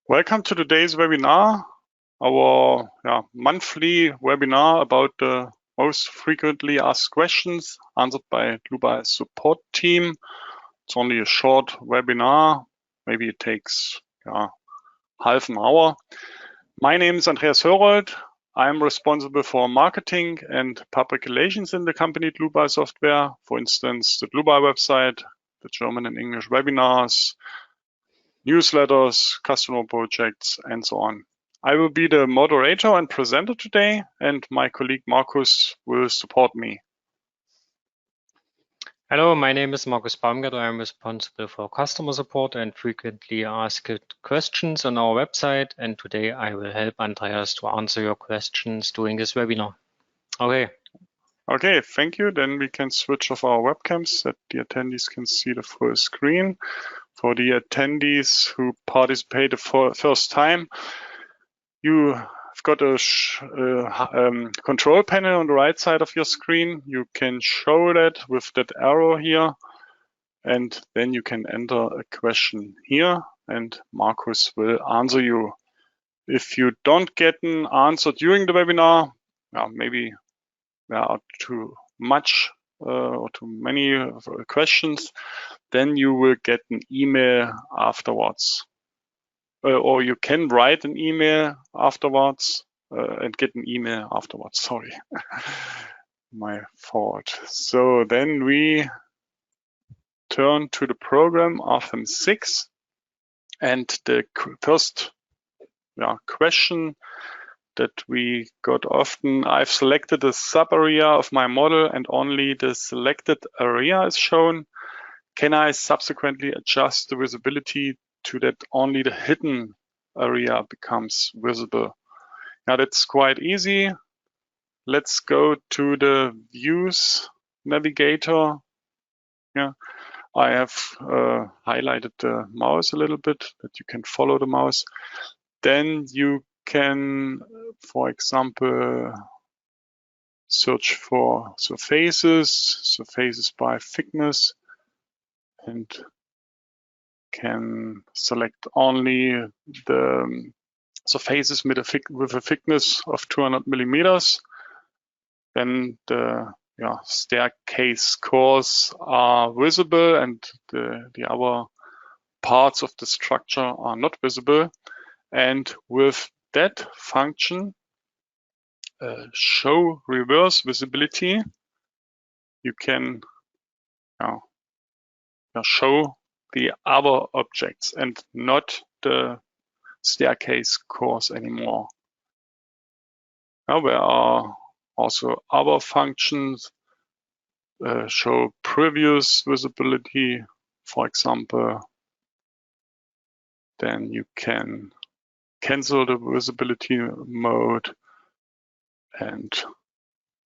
Welcome to today's webinar, our monthly webinar about the most frequently asked questions answered by Dlubal's support team. It's only a short webinar. Maybe it takes half an hour. My name is Andreas Hörold. I'm responsible for marketing and public relations in the company Dlubal Software. For instance, the Dlubal website, the German and English webinars, newsletters, customer projects, and so on. I will be the moderator and presenter today, and my colleague Markus will support me. Hello, my name is Markus Baumgartner. I'm responsible for customer support and frequently asked questions on our website. And today I will help Andreas to answer your questions during this webinar. Okay, thank you. Then we can switch off our webcams so that the attendees can see the full screen. For the attendees who participate the first time, you've got a control panel on the right side of your screen. You can show that with that arrow here, and then you can enter a question here, and Markus will answer you. If you don't get an answer during the webinar, maybe there are too much or too many questions, then you will get an email afterwards. Or you can write an email afterwards and get an email afterwards. Sorry, my fault. So then we turn to the program Artem 6, and the first question that we got often, I've selected a sub-area of my model and only the selected area is shown. Can I subsequently adjust the visibility to that only the hidden area becomes visible? Now that's quite easy. Let's go to the views navigator. I have highlighted the mouse a little bit that you can follow the mouse. Then you can, for example, search for surfaces by thickness, and can select only the surfaces with a thickness of 200 millimeters. Then the staircase cores are visible and the other parts of the structure are not visible. And with that function, show reverse visibility, you can show the other objects and not the staircase cores anymore. Now there are also other functions, show previous visibility, for example. Then you can cancel the visibility mode and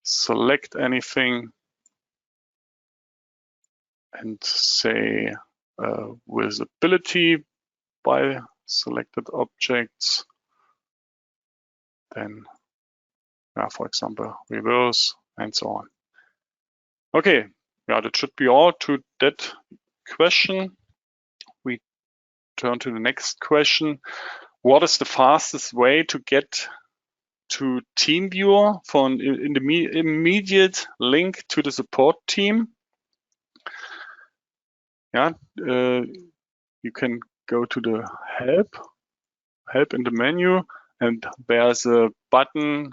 select anything and say visibility by selected objects. Then, for example, reverse and so on. Okay, that should be all to that question. We turn to the next question. What is the fastest way to get to TeamViewer for an immediate link to the support team? You can go to the help in the menu, and there's a button,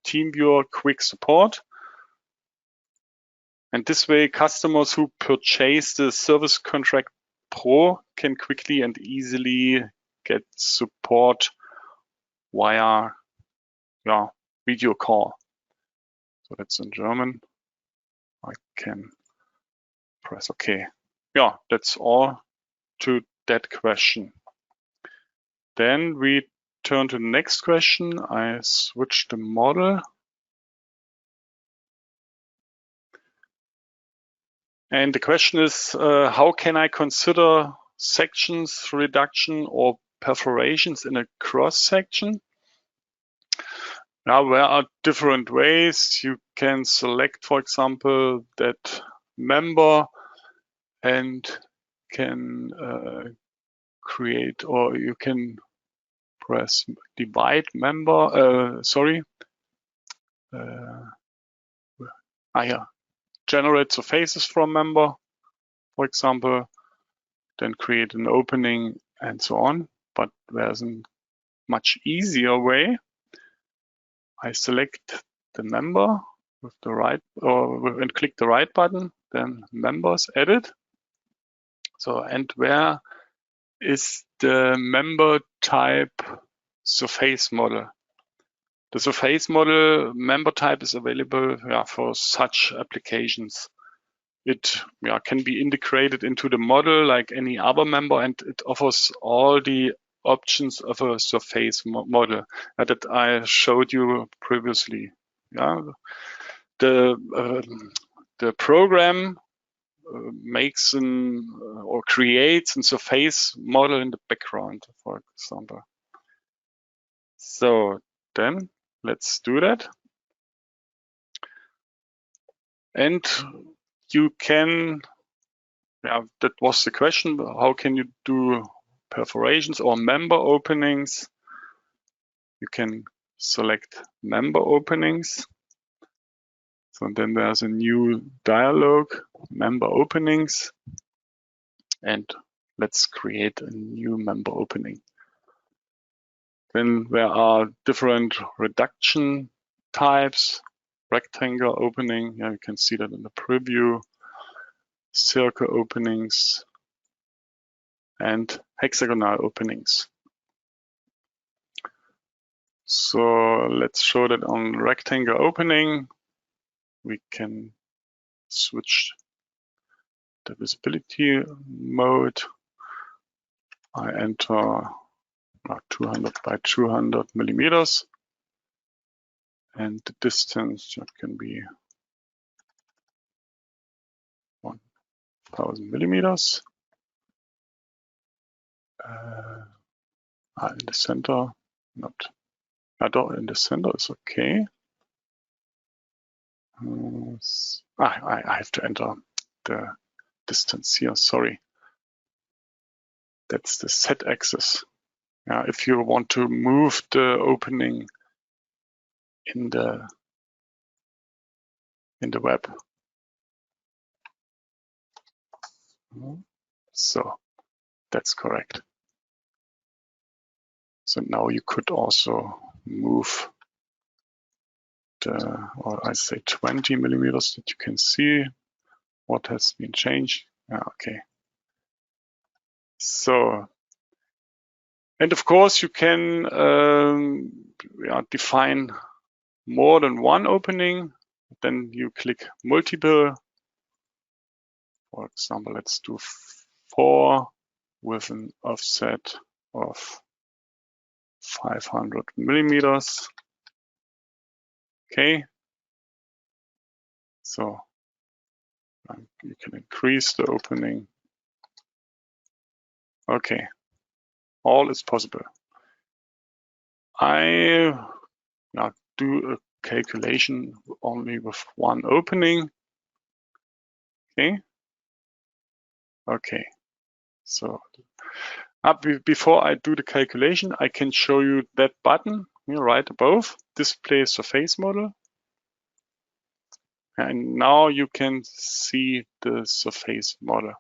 TeamViewer Quick Support. And this way, customers who purchase the Service Contract Pro can quickly and easily get support via video call. So that's in German. I can press OK. That's all to that question. Then we turn to the next question. I switch the model. And the question is, how can I consider sections, reduction, or perforations in a cross section? Now, there are different ways. You can select, for example, that member and can create, or you can press divide member, generate surfaces from member, for example, then create an opening and so on. But there's a much easier way. I select the member with the right, and click the right button, then members, edit. So, and where is the member type surface model? The surface model member type is available for such applications. It can be integrated into the model like any other member, and it offers all the options of a surface model that I showed you previously. The program makes or creates a surface model in the background, for example. So then let's do that. And you can, that was the question, how can you do perforations or member openings? You can select member openings. So then there's a new dialog, member openings, and let's create a new member opening. Then there are different reduction types, rectangle opening, you can see that in the preview, circle openings, and hexagonal openings. So let's show that on rectangle opening. We can switch the visibility mode. I enter 200 by 200 millimeters, and the distance can be 1000 millimeters. In the center, in the center is okay. I have to enter the distance here, sorry. That's the Z axis. If you want to move the opening in the web. So that's correct. So now you could also move or I say 20 millimeters, that you can see what has been changed. Okay. So, and of course you can define more than one opening. Then you click multiple. For example, let's do 4 with an offset of 500 millimeters. Okay. So you can increase the opening. Okay. All is possible. I now do a calculation only with one opening. Okay. Okay. So before I do the calculation, I can show you that button here right above, display surface model. And now you can see the surface model.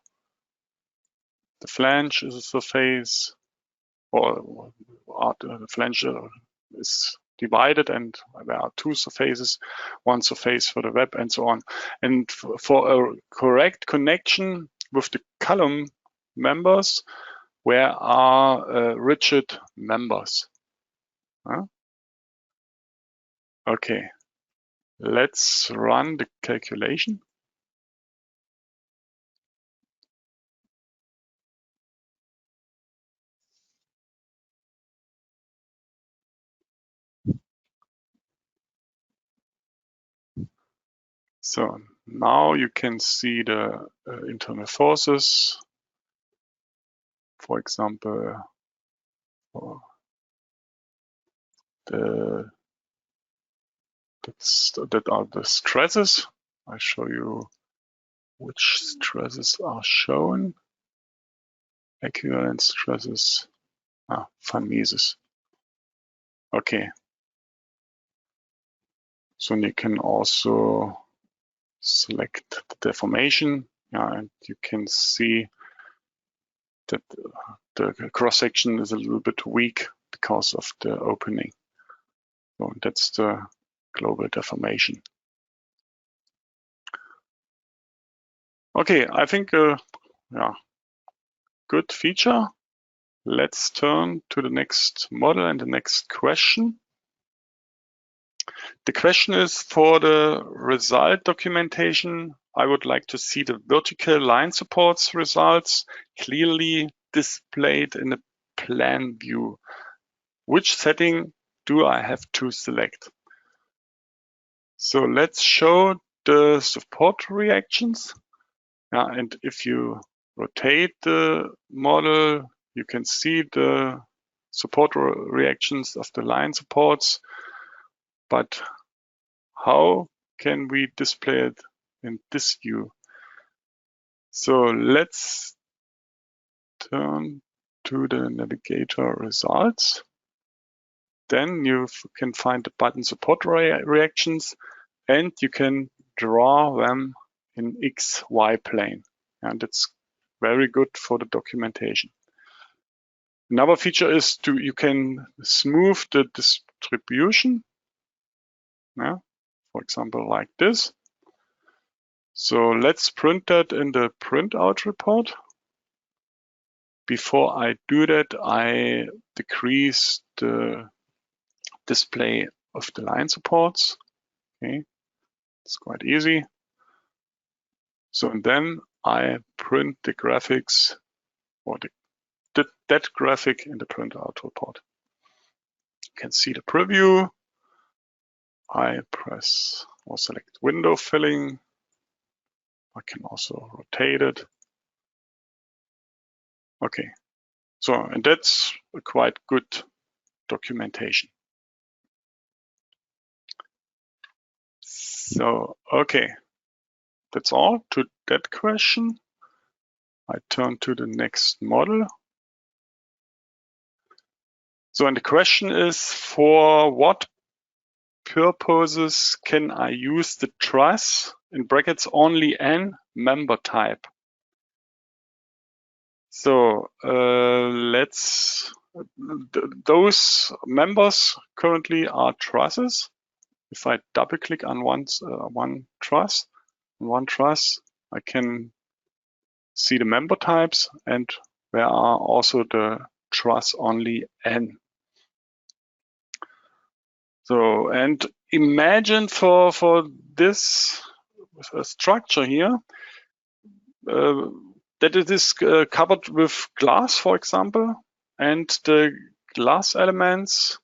The flange is a surface, or the flange is divided, and there are 2 surfaces, one surface for the web and so on. And for a correct connection with the column members, where are rigid members? Okay, let's run the calculation. So now you can see the internal forces. For example, that are the stresses. I show you which stresses are shown. Equivalent stresses, Van Mieses. Okay. So you can also select the deformation, and you can see that the cross section is a little bit weak because of the opening. So that's the global deformation. Okay, I think yeah, good feature. Let's turn to the next model and the next question. The question is, for the result documentation, I would like to see the vertical line supports results clearly displayed in the plan view. Which setting do I have to select? So let's show the support reactions. And if you rotate the model, you can see the support reactions of the line supports. But how can we display it in this view? So let's turn to the navigator results. Then you can find the button support reactions, and you can draw them in X-Y plane. And that's very good for the documentation. Another feature is you can smooth the distribution. Yeah, for example, like this. So let's print that in the printout report. Before I do that, I decrease the display of the line supports. Okay, it's quite easy. So and then I print the graphics or that graphic in the printout report. You can see the preview. I press or select window filling. I can also rotate it. Okay, so and that's a quite good documentation. So, okay, that's all to that question. I turn to the next model. So, and the question is, for what purposes can I use the truss, in brackets only n, member type? So those members currently are trusses. If I double click on one truss, I can see the member types, and there are also the truss only n. So, and imagine for this structure here, that it is covered with glass, for example, and the glass elements,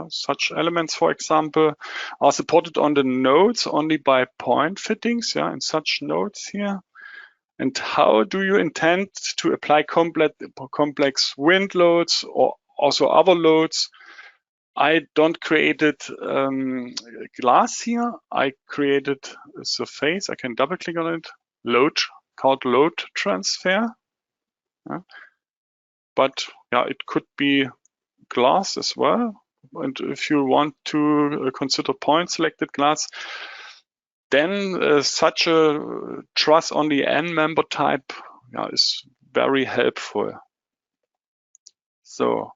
such elements, for example, are supported on the nodes only by point fittings, and such nodes here. And how do you intend to apply complex wind loads or also other loads? I don't created glass here. I created a surface. I can double click on it. Called load transfer. But yeah, it could be glass as well. And if you want to consider point selected glass, then such a truss only n member type is very helpful. So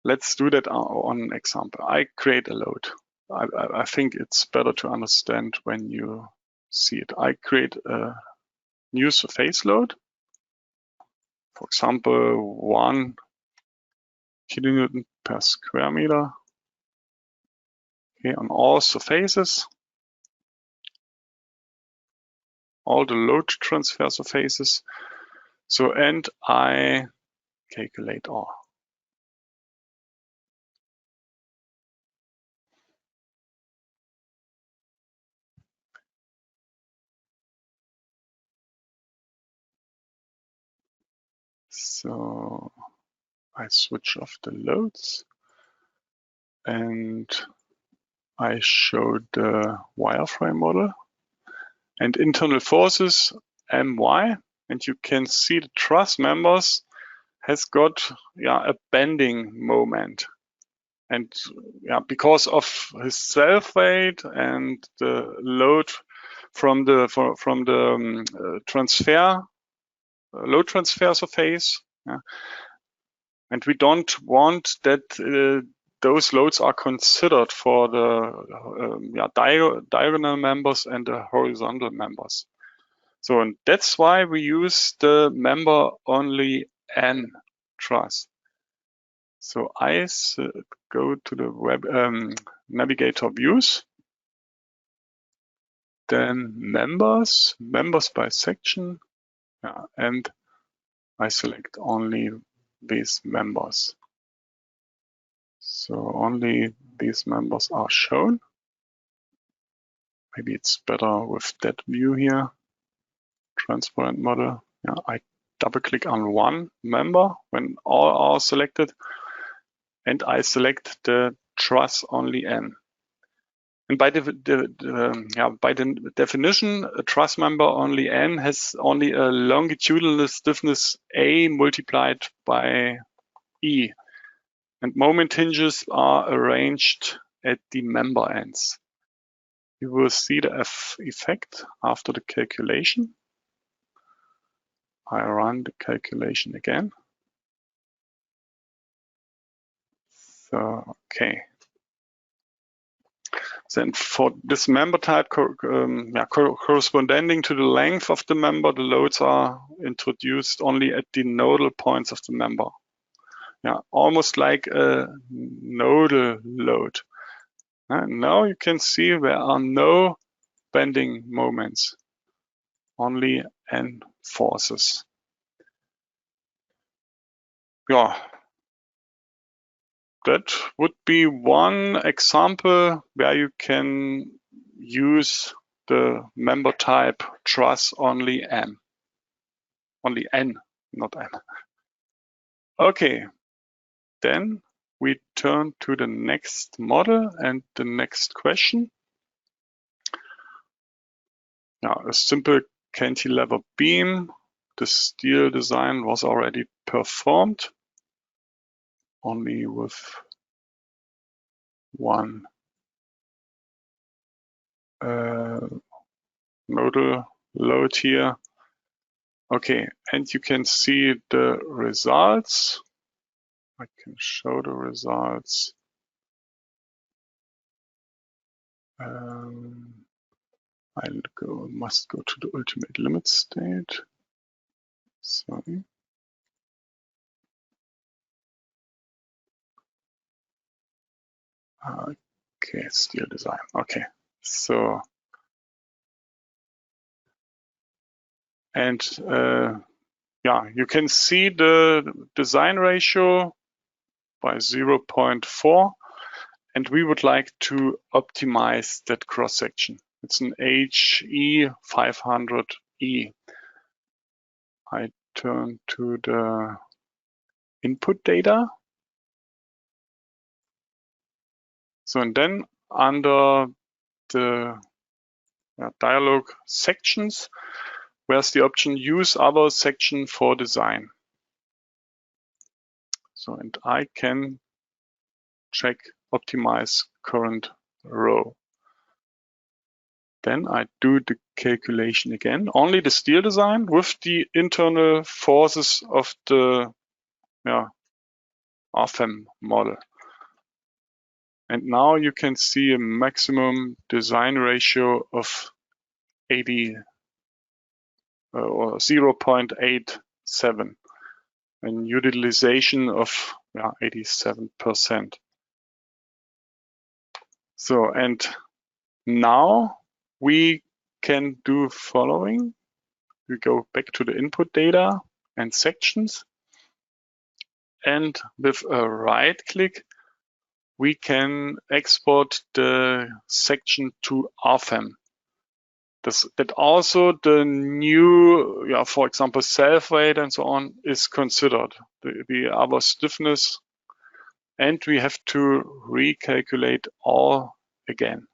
let's do that on an example. I create a load. I think it's better to understand when you see it. I create a new surface load. For example, 1 kilonewton per square meter. Okay, on all surfaces, all the load transfer surfaces. So, and I calculate all. So I switch off the loads and I show the wireframe model and internal forces my, and you can see the truss members has got a bending moment. And because of his self weight and the load from the load transfer surface, and we don't want that those loads are considered for the diagonal members and the horizontal members. So, and that's why we use the member only N truss. So I go to the web navigator views, then members by section, and I select only these members. So only these members are shown. Maybe it's better with that view here, transparent model. I double click on one member when all are selected, and I select the truss only N. And by the definition, a truss member only N has only a longitudinal stiffness A multiplied by E, and moment hinges are arranged at the member ends. You will see the effect after the calculation. I run the calculation again. So, okay. Then for this member type corresponding to the length of the member, the loads are introduced only at the nodal points of the member. Almost like a nodal load. Now you can see there are no bending moments, only N forces. That would be one example where you can use the member type truss only N. Only N, not N. Okay, then we turn to the next model and the next question. A simple cantilever beam. The steel design was already performed, only with one nodal load here. Okay, and you can see the results. I can show the results. Must go to the ultimate limit state. Sorry. Okay, steel design. Okay, so and you can see the design ratio by 0.4, and we would like to optimize that cross section. It's an HE 500E. I turn to the input data. So, and then under the dialog sections, where's the option use other section for design. So, and I can check optimize current row. Then I do the calculation again, only the steel design with the internal forces of the RFEM model. And now you can see a maximum design ratio of 80 or 0.87 and utilization of 87%. So, and now we can do following. We go back to the input data and sections, and with a right click we can export the section to RFEM. That also the new, for example, self weight and so on is considered, the other stiffness, and we have to recalculate all again.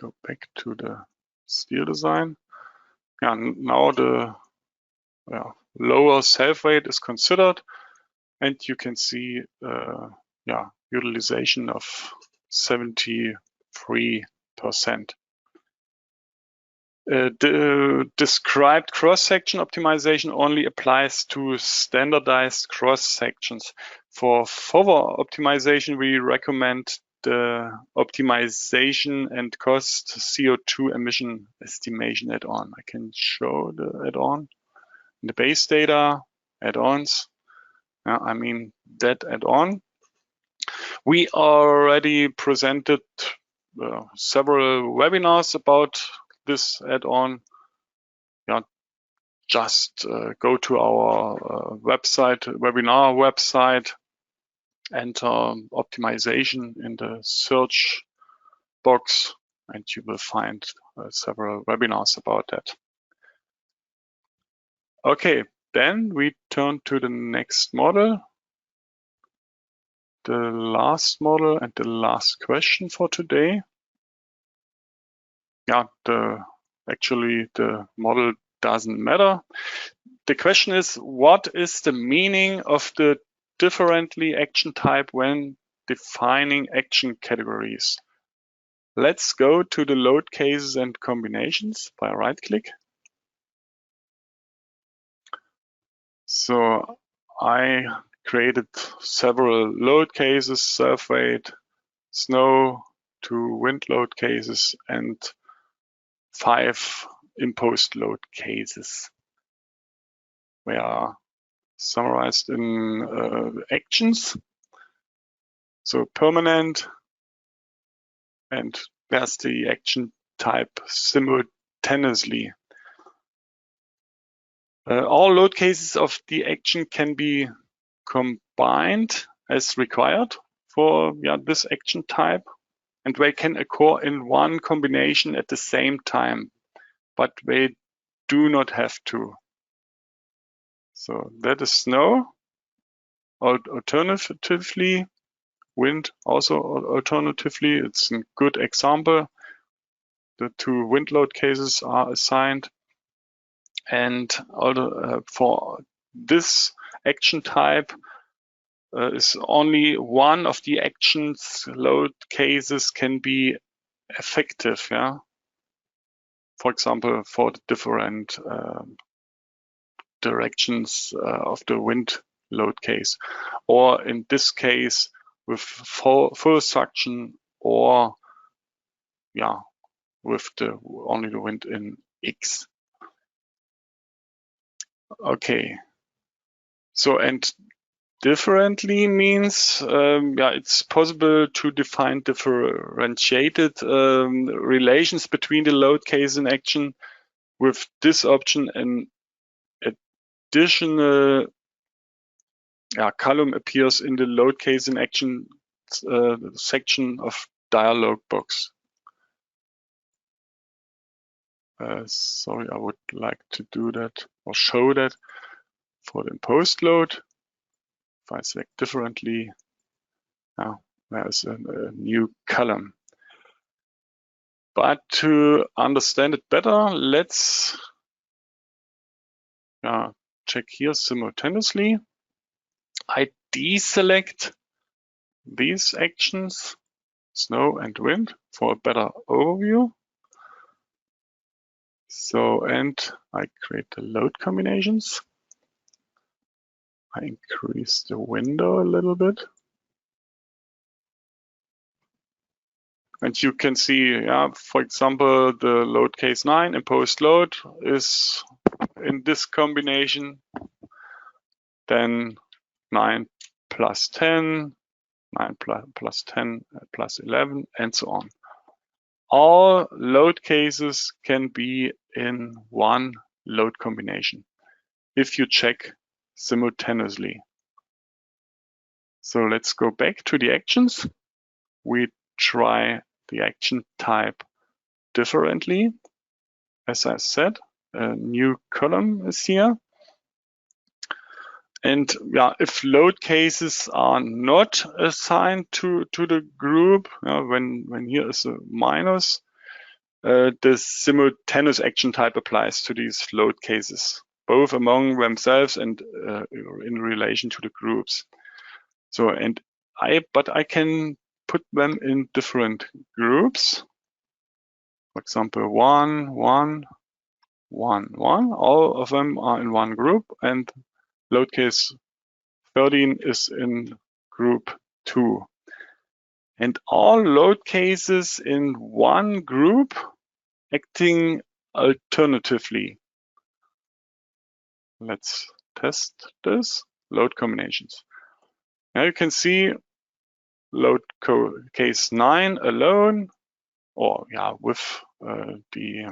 go back to the steel design. Yeah, now the lower self-weight is considered, and you can see utilization of 73%. The described cross-section optimization only applies to standardized cross-sections. For forward optimization, we recommend the optimization and cost CO2 emission estimation add-on. I can show the add-on. The base data, add-ons, I mean that add-on. We already presented several webinars about this add-on. Just go to our webinar website, enter optimization in the search box, and you will find several webinars about that. Okay, then we turn to the next model, the last model and the last question for today. Actually the model doesn't matter. The question is, what is the meaning of the differently action type when defining action categories? Let's go to the load cases and combinations by right click. So I created several load cases, self-weight, snow, 2 wind load cases, and 5 imposed load cases. They are summarized in actions. So permanent, and there's the action type simultaneously. All load cases of the action can be combined as required for this action type, and they can occur in one combination at the same time, but they do not have to. So that is snow. Alternatively, wind also alternatively. It's a good example. The 2 wind load cases are assigned, and for this action type is only one of the actions load cases can be effective. For example, for the different directions of the wind load case, or in this case with full suction, or with only the wind in X. Okay, so and differently means it's possible to define differentiated relations between the load case and action. With this option, an additional column appears in the load case and action section of dialog box. Sorry, I would like to do that or show that for the imposed load. If I select differently, now there's a new column. But to understand it better, let's check here simultaneously. I deselect these actions, snow and wind, for a better overview. So, and I create the load combinations. I increase the window a little bit. And you can see, for example, the load case 9 imposed load is in this combination. Then 9 plus 10, 9 plus 10 plus 11, and so on. All load cases can be in one load combination if you check simultaneously. So let's go back to the actions. We try the action type differently. As I said, a new column is here. And if load cases are not assigned to the group, when here is a minus, the simultaneous action type applies to these load cases, both among themselves and in relation to the groups. So, but I can put them in different groups. For example, 1, 1, 1, 1. All of them are in one group, and load case 13 is in group 2. And all load cases in one group acting alternatively. Let's test this. Load combinations. Now you can see load case 9 alone, or with the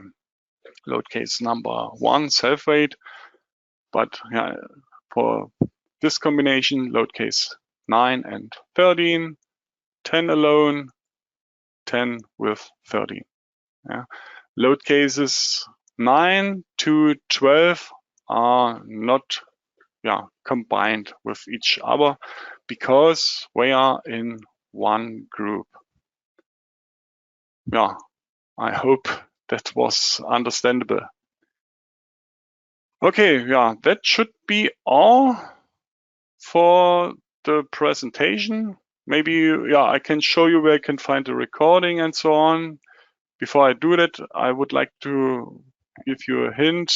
load case number 1 self-weight. But for this combination, load case 9 and 13, 10 alone, 10 with 13. Load cases 9 to 12 are not combined with each other because we are in one group. I hope that was understandable. Okay, that should be all for the presentation. Maybe I can show you where you can find the recording and so on. Before I do that, I would like to give you a hint.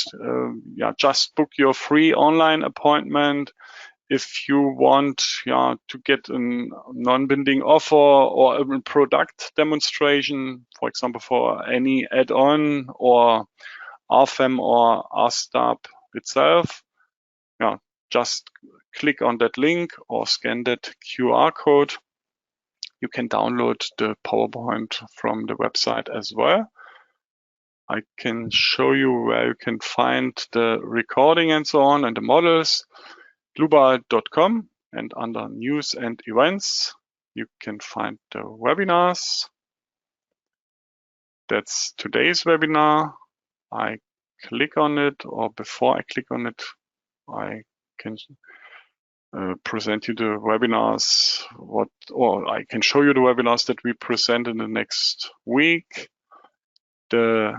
Just book your free online appointment if you want to get a non-binding offer or a product demonstration, for example, for any add-on or RFEM or RSTAB itself. Just click on that link or scan that QR code. You can download the PowerPoint from the website as well. I can show you where you can find the recording and so on and the models. Dlubal.com, and under news and events, you can find the webinars. That's today's webinar. I click on it, or before I click on it, I can present you the webinars, or I can show you the webinars that we present in the next week. An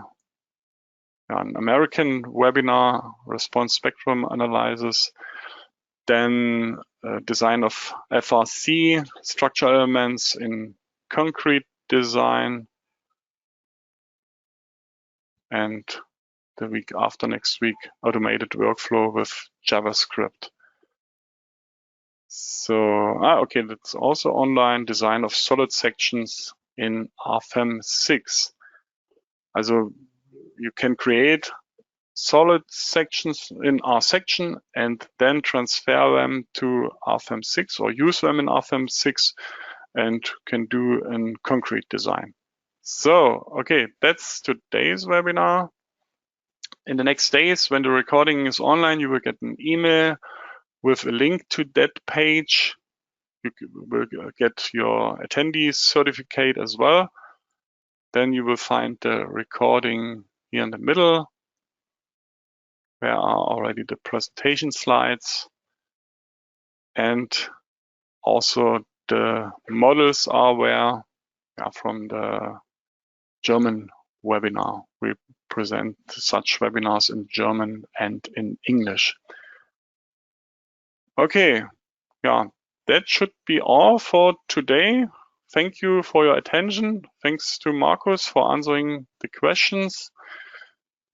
American webinar, response spectrum analysis, then design of FRC, structure elements in concrete design, and the week after next week, automated workflow with JavaScript. So, okay, that's also online, design of solid sections in RFEM 6. Also, you can create solid sections in R section and then transfer them to RFEM 6 or use them in RFEM 6 and can do a concrete design. So, okay, that's today's webinar. In the next days, when the recording is online, you will get an email with a link to that page. You will get your attendee certificate as well. Then you will find the recording here in the middle. There are already the presentation slides, and also the models are there from the German webinar. We present such webinars in German and in English. Okay, that should be all for today. Thank you for your attention. Thanks to Markus for answering the questions.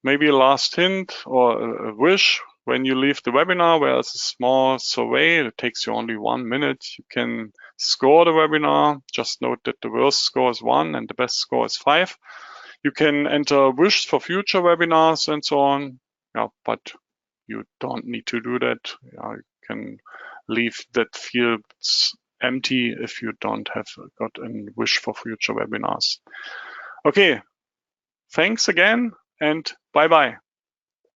Maybe a last hint or a wish: when you leave the webinar, there's a small survey. It takes you only 1 minute. You can score the webinar. Just note that the worst score is 1 and the best score is 5. You can enter wishes for future webinars and so on. But you don't need to do that. You can leave that field empty if you don't have got a wish for future webinars. Okay, thanks again and bye-bye.